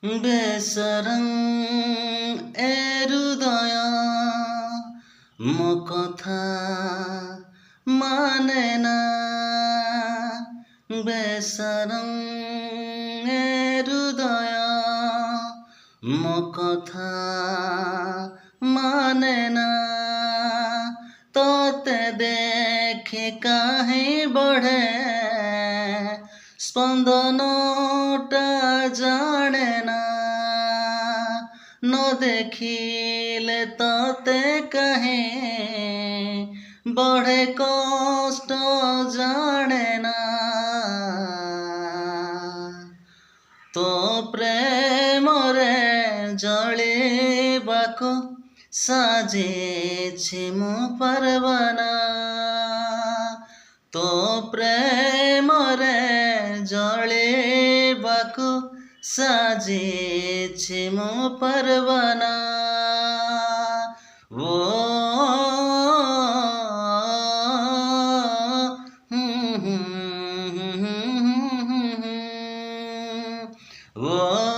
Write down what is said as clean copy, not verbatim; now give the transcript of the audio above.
बेसरंग ए हृदय मो कथा माने ना बेसरंग ए हृदय मो कथा माने ना तोते देखि काहीं बढ़े स्पंदनटा जाने ना न देखिले तोते कहीं बढ़े कष्ट जाने ना तो प्रेम रे जलिबाको साजिछि मो परवाना तो प्रेम रे जलिबाको साजिछि मो परवाना ओ ओ